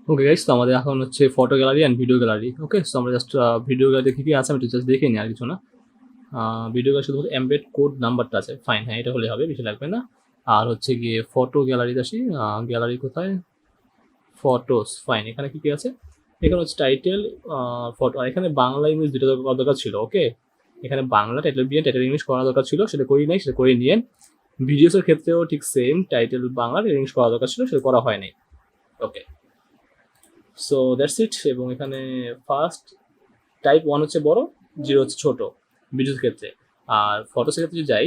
Okay guys, তো আমাদের এখন হচ্ছে photo gallery and video gallery. Okay, so আমরা জাস্ট ভিডিও গ্যালারি কি কি আছে আমি জাস্ট দেখে নিই, আর কিছু না। ভিডিও গ্যালারি শুধু এমবেড কোড নাম্বারটা আছে, ফাইন, হ্যাঁ এটা হলে হবে, বেশি লাগবে না। আর হচ্ছে গিয়ে ফটো গ্যালারিতে আসি। গ্যালারি কোথায়? Photos, fine. এখানে কি কি আছে? এখানে হচ্ছে টাইটেল, ফটো। আর এখানে বাংলা ইংলিশ দুটো করা দরকার ছিল। ওকে, এখানে বাংলা টাইটেল দিয়ে টাইটেল ইংলিশ করা দরকার ছিল, সেটা করি নাই, সেটা করে নিয়ে। ভিডিওসের ক্ষেত্রেও ঠিক সেম, টাইটেল বাংলা ইংলিশ করা দরকার ছিল, সেটা করা হয়নি। ওকে, সো দ্যাটস ইট। এবং এখানে ফার্স্ট টাইপ 1 হচ্ছে বড়, 0 হচ্ছে ছোট ভিডিওর ক্ষেত্রে। আর ফটোসের ক্ষেত্রে যদি যাই,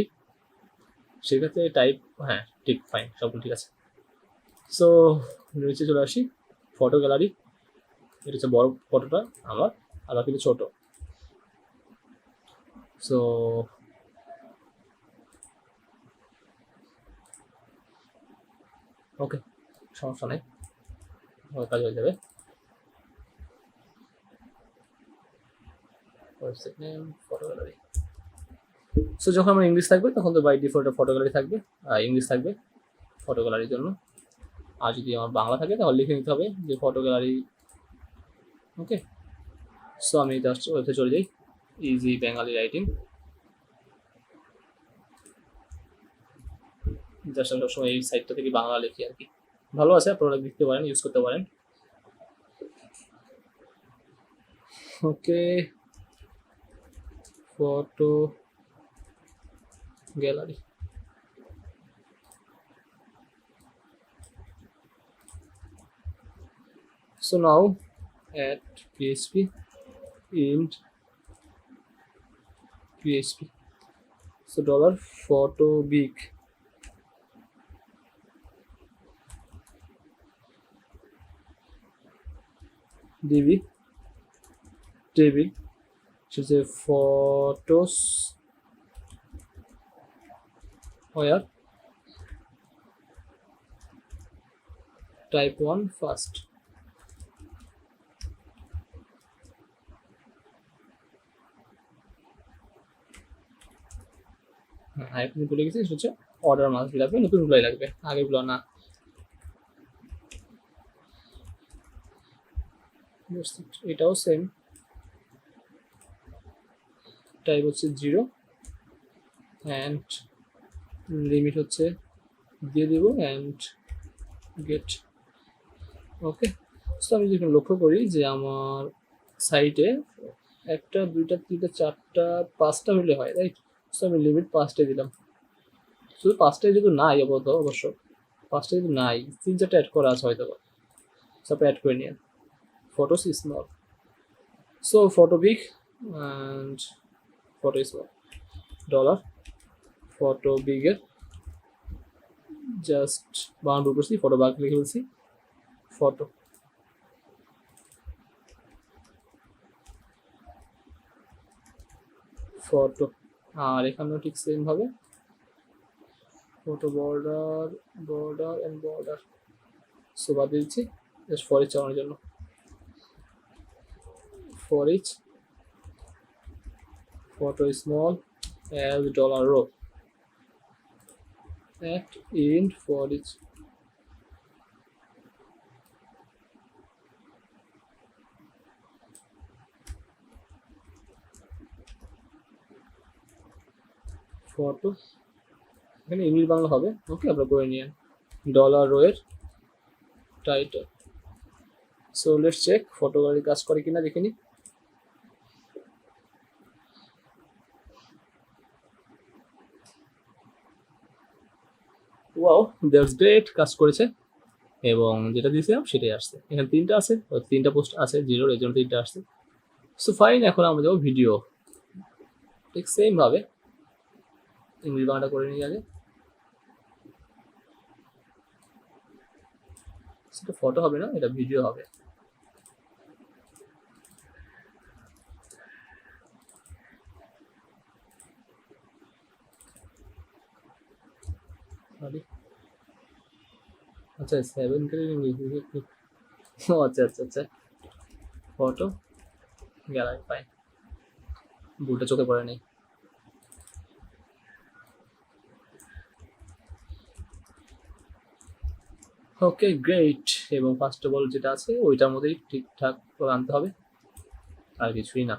সেক্ষেত্রে টাইপ, হ্যাঁ ঠিক, ফাইন, সবগুলো ঠিক আছে। সো নিচে চলে আসি, ফটো গ্যালারি। এটা হচ্ছে বড় ফটোটা আমার, আর বাকি ছোট। সো ওকে, সমস্যা নেই, কাজ হয়ে যাবে। Website name, photo gallery. So যখন আমার ইংলিশ থাকবে তখন তো বাই ডিফল্ট ফটো গ্যালারি থাকবে, ইংলিশ থাকবে ফটো গ্যালারির জন্য। আর যদি আমার বাংলা থাকে তাহলে লিখে নিতে হবে যে ফটো গ্যালারি। ওকে, সো আমি জাস্ট ওয়েবসাইট চলে যাই, ইজি বেঙ্গালি রাইটিং। জাস্ট আমি সবসময় এই সাইটটা থেকে বাংলা লিখি আর কি। ভালো আছে, আপনারা লিখতে পারেন, ইউজ করতে পারেন। Okay, photo gallery. So now add PHP int PHP. So dollar photo big db table. She's a photos where type 1 first. আপনি বলে গেছি হচ্ছে অর্ডার মাস দিলে আপনি নতুনগুলোই লাগবে, আগেগুলো না। এটাও সেম, টাইপ হচ্ছে 0 অ্যান্ড লিমিট হচ্ছে দিয়ে দেবো অ্যান্ড গেট। ওকে, তো আমি যদি লক্ষ্য করি যে আমার সাইটে 1টা 2টা 3টা 4টা 5টা হলে হয়, রাইট? তো আমি লিমিট 5টাই দিলাম। শুধু 5টাই যদি নাই অবশ্য 5টা যদি নাই, 3-4টা অ্যাড করা আছে হয়তো, সব অ্যাড করে নিয়ে। Photos small, so photo big and photo small. Dollar photo বিগের জাস্ট বাউন্ড করছি, ফটো বাগ লিখে বলছি, ফটো ফটো। আর এখানেও ঠিক সেম ভাবে photo border border and border. So বাদ দিচ্ছি জাস্ট ফর ইচ চালানোর জন্য, for each photo small as dollar row at end for each photo. এখানে ইংলিশ বাংলা হবে। ওকে, আপনারা করে নিন ডলার রো এর title. So let's check photo gallery কাজ করে কিনা, দেখে নি। ওয়াও, দ্যাটস গ্রেট, কাজ করেছে। এবং যেটা দিয়েছিলাম সেটাই আসছে। এখানে 3টা আছে, 3টা পোস্ট আছে 0, এই জন্য 3টা আসছে। সো ফাইন, এখন আমরা যাবো ভিডিও। ঠিক সেম ভাবে ইংলিশ বাংলাটা করে নিই আগে। সেটা ফটো হবে না, এটা ভিডিও হবে। আচ্ছা 7 করে ইংলিশ, ও আচ্ছা আচ্ছা আচ্ছা, ফটো গ্যালারি, ফাইন, ভুলটা চোখে পড়ে নেই। Okay great. এবং ফার্স্ট অফ অল যেটা আছে ওইটার মধ্যেই ঠিকঠাক করে আনতে হবে, আর কিছুই না।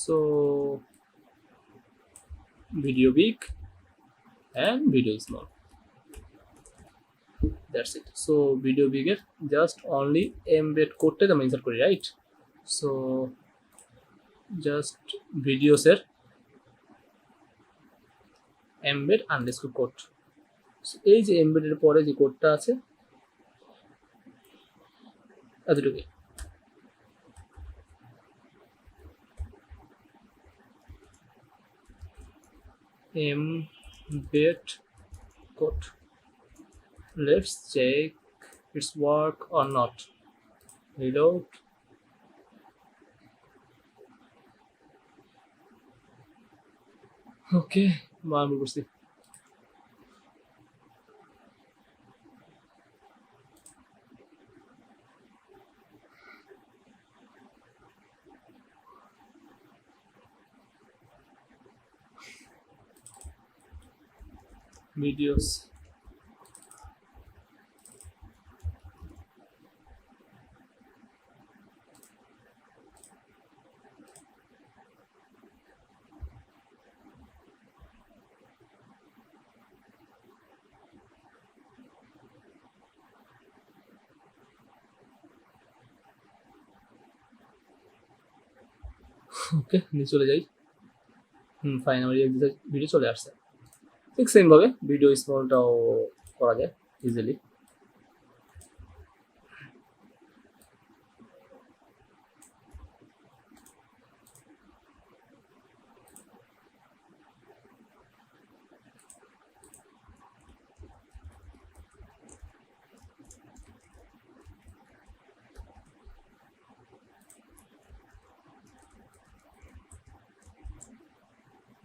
So video big and video small, that's it. So video বিগের জাস্ট অনলি এমবেড কোডটাই আমরা ইনসার্ট করি, রাইট? সো জাস্ট ভিডিওসের এমবেড আন্ডারস্কোর কোড, এই যে এমবেডের পরে যে কোডটা আছে এতটুকুই। embed code. Let's check its work or not. Reload. Okay, আমি করছি। Videos. ওকে, নিচে চলে যাই। ফাইন, আমার ভিডিও চলে আসছে। ঠিক সেম ভাবে ভিডিও স্মলটাও করা যায় ইজিলি।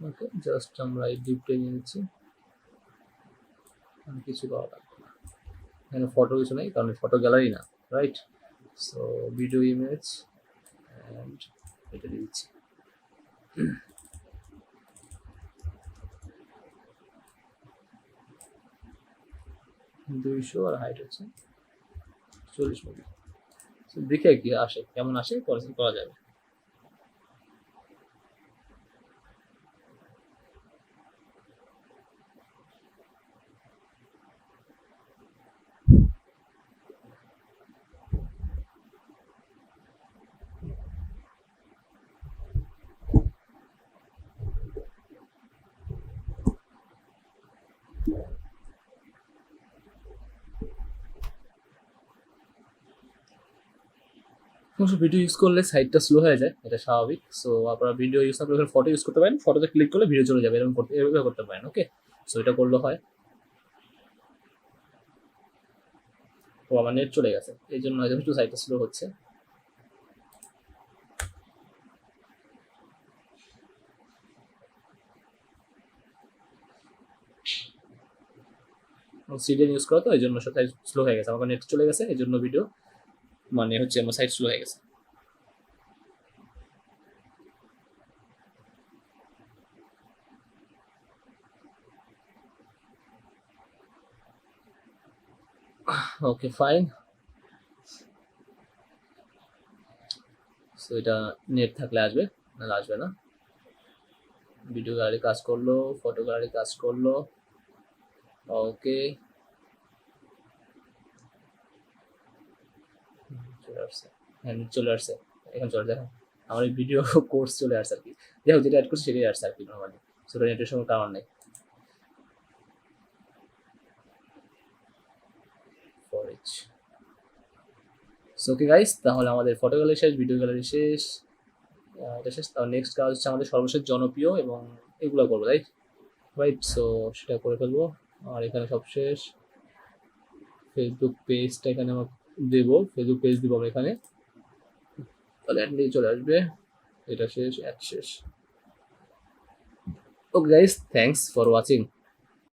ওকে, জাস্ট আমরা এই ডিপটা নিয়ে নিচ্ছি, আমি কিছু করা লাগবে না। এখানে ফটো কিছু নেই কারণ ফটো গ্যালারি না, right? So video image and এটা দিয়ে দিচ্ছি। 200 আর হাইট হচ্ছে 40 মিলি। দেখে কি আসে, কেমন আসে করা যাবে। ভিডিও ইউজ করলে সাইটটা স্লো হয়ে যায়, এটা স্বাভাবিক। সো আপনারা ভিডিও ইউজ না করে ফটো ইউজ করতে পারেন, ফটোতে ক্লিক করলে ভিডিও চলে যাবে, এরকম করতে পারেন। ওকে, সো এটা করলে হয়। ও আমার নেট চলে গেছে, এই জন্য হয়তো একটু সাইটটা স্লো হচ্ছে। সিডিএন ইউজ করা তো এই জন্য সাইট স্লো হয়ে গেছে, আমার নেট চলে গেছে, এই জন্য ভিডিও মানে হচ্ছে আমার সাইট স্লো হয়ে গেছে। Okay fine. সো এটা নেট থাকলে আসবে, নাহলে আসবে না। ভিডিও গ্যালারি কাজ করলো, ফটো গ্যালারি কাজ করলো। ওকে, চলে আসছে, হ্যাঁ চলে আসছে, এখন চলে দেখো আমার এই ভিডিও কোর্স চলে আসছে আর কি। যাই হোক, যেটা অ্যাড করছি সেটাই আসছে আর কি নর্মালি। সেটা নেটের সঙ্গে কারণ নেই। ফর ইচ ওকে গাইস, তাহলে আমাদের ফটো গ্যালারি শেষ, ভিডিও গ্যালারি শেষ, এটা শেষ। তাহলে নেক্সট কাজ হচ্ছে আমাদের সর্বশেষ জনপ্রিয় এবং এগুলো করবো, রাইট? রাইট, সো সেটা করে ফেলবো। আর এখানে সব শেষ, ফেসবুক পেজটা এখানে আমরা দেবো, ফেসবুক পেজ দিব আমরা এখানে, তাহলে অ্যাড নিয়ে চলে আসবে। এটা শেষ, অ্যাড শেষ। Okay guys, thanks for watching.